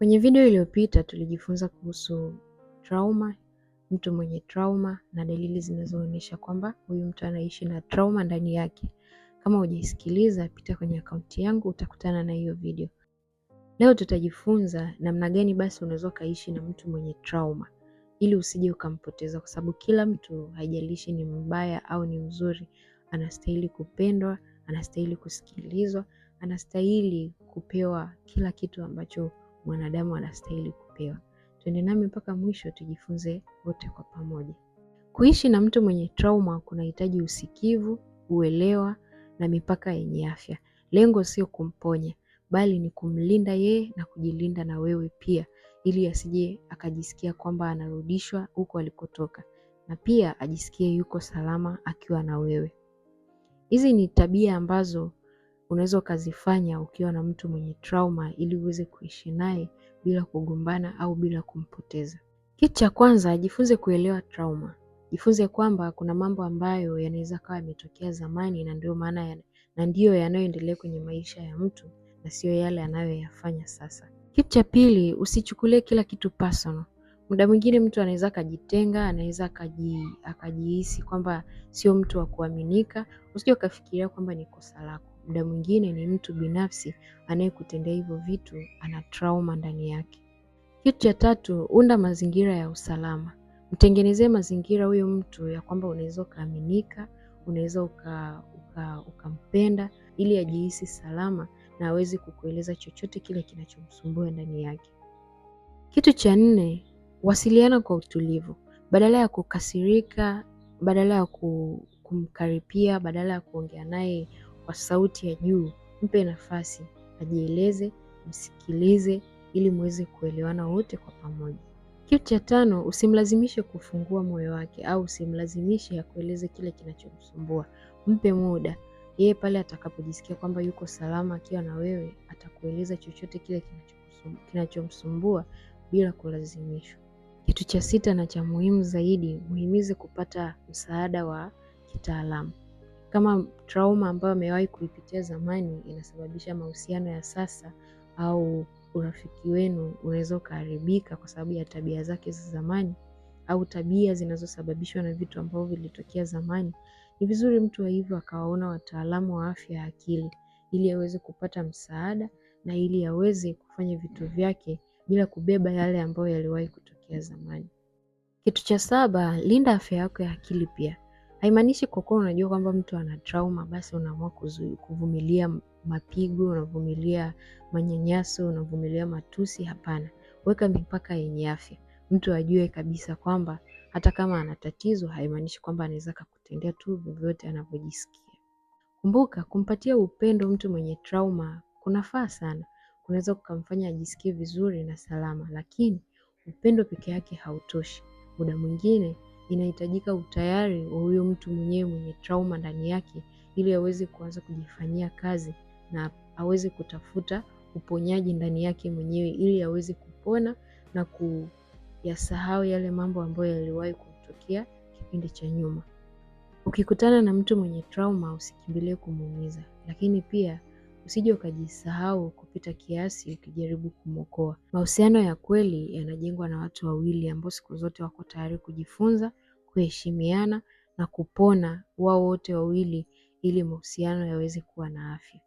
Kwenye video iliyopita tulijifunza kuhusu trauma, mtu mwenye trauma na dalili zinazoonyesha kwamba huyu mtu anaishi na trauma ndani yake. Kama hujaisikiliza, pita kwenye akaunti yangu utakutana na hiyo video. Leo tutajifunza namna gani basi unaweza kaishi na mtu mwenye trauma ili usije ukampoteza, kwa sababu kila mtu, haijalishi ni mbaya au ni mzuri, anastahili kupendwa, anastahili kusikilizwa, anastahili kupewa kila kitu ambacho mwanadamu anastahili kupewa. Twende nami mpaka mwisho tujifunze wote kwa pamoja. Kuishi na mtu mwenye trauma kunahitaji usikivu, uelewa na mipaka yenye afya. Lengo sio kumponya, bali ni kumlinda yeye na kujilinda na wewe pia, ili asije akajisikia kwamba anarudishwa huko alikotoka, na pia ajisikie yuko salama akiwa na wewe. Hizi ni tabia ambazo unaweza ukazifanya ukiwa na mtu mwenye trauma ili uweze kuishi naye bila kugombana au bila kumpoteza. Kitu cha kwanza, jifunze kuelewa trauma. Jifunze kwamba kuna mambo ambayo yanaweza kawa yametokea zamani na ndio yanayoendelea kwenye maisha ya mtu na sio yale anayoyafanya sasa. Kitu cha pili, usichukulie kila kitu personal. Muda mwingine mtu anaweza akajitenga, anaweza akajihisi kwamba sio mtu wa kuaminika. Usije ukafikiria kwamba ni kosa lako. Muda mwingine ni mtu binafsi anayekutendea hivyo vitu, ana trauma ndani yake. Kitu cha tatu, unda mazingira ya usalama. Mtengenezee mazingira huyo mtu ya kwamba unaweza ukaaminika, unaweza ukampenda ili ajihisi salama na aweze kukueleza chochote kile kinachomsumbua ndani yake. Kitu cha nne, wasiliana kwa utulivu. Badala ya kukasirika, badala ya kumkaripia, badala ya kuongea naye kwa sauti ya juu, mpe nafasi, ajieleze, msikilize ili muweze kuelewana wote kwa pamoja. Kitu cha tano, usimlazimishe kufungua moyo wake au usimlazimishe akueleze kile kinachomsumbua. Mpe muda. Yeye pale atakapojisikia kwamba yuko salama akiwa na wewe, atakueleza chochote kile kinachomsumbua bila kulazimishwa. Kitu cha sita na cha muhimu zaidi, muhimize kupata msaada wa kitaalamu. Kama trauma ambayo amewahi kuipitia zamani inasababisha mahusiano ya sasa au urafiki wenu unaweza ukaharibika kwa sababu ya tabia zake za zamani au tabia zinazosababishwa na vitu ambavyo vilitokea zamani, ni vizuri mtu wa hivyo akawaona wataalamu wa afya ya akili ili aweze kupata msaada na ili aweze kufanya vitu vyake bila kubeba yale ambayo yaliwahi kutokea zamani. Kitu cha saba, linda afya yako ya akili pia. Haimaanishi kwa kuwa unajua kwamba mtu ana trauma basi unaamua kuvumilia mapigo, unavumilia manyanyaso, unavumilia matusi. Hapana. Weka mipaka yenye afya. Mtu ajue kabisa kwamba hata kama ana tatizo haimaanishi kwamba anaweza kukutendea tu vyovyote anavyojisikia. Kumbuka, kumpatia upendo mtu mwenye trauma kunafaa sana. Kunaweza kukamfanya ajisikie vizuri na salama, lakini upendo peke yake hautoshi. Muda mwingine inahitajika utayari wa huyo mtu mwenyewe mwenye trauma ndani yake ili aweze kuanza kujifanyia kazi na aweze kutafuta uponyaji ndani yake mwenyewe ili aweze kupona na kuyasahau yale mambo ambayo yaliwahi kumtokea kipindi cha nyuma. Ukikutana na mtu mwenye trauma usikimbilie kumuumiza, lakini pia usije ukajisahau kupita kiasi ukijaribu kumwokoa. Mahusiano ya kweli yanajengwa na watu wawili ambao siku zote wako tayari kujifunza, kuheshimiana na kupona wao wote wawili ili mahusiano yaweze kuwa na afya.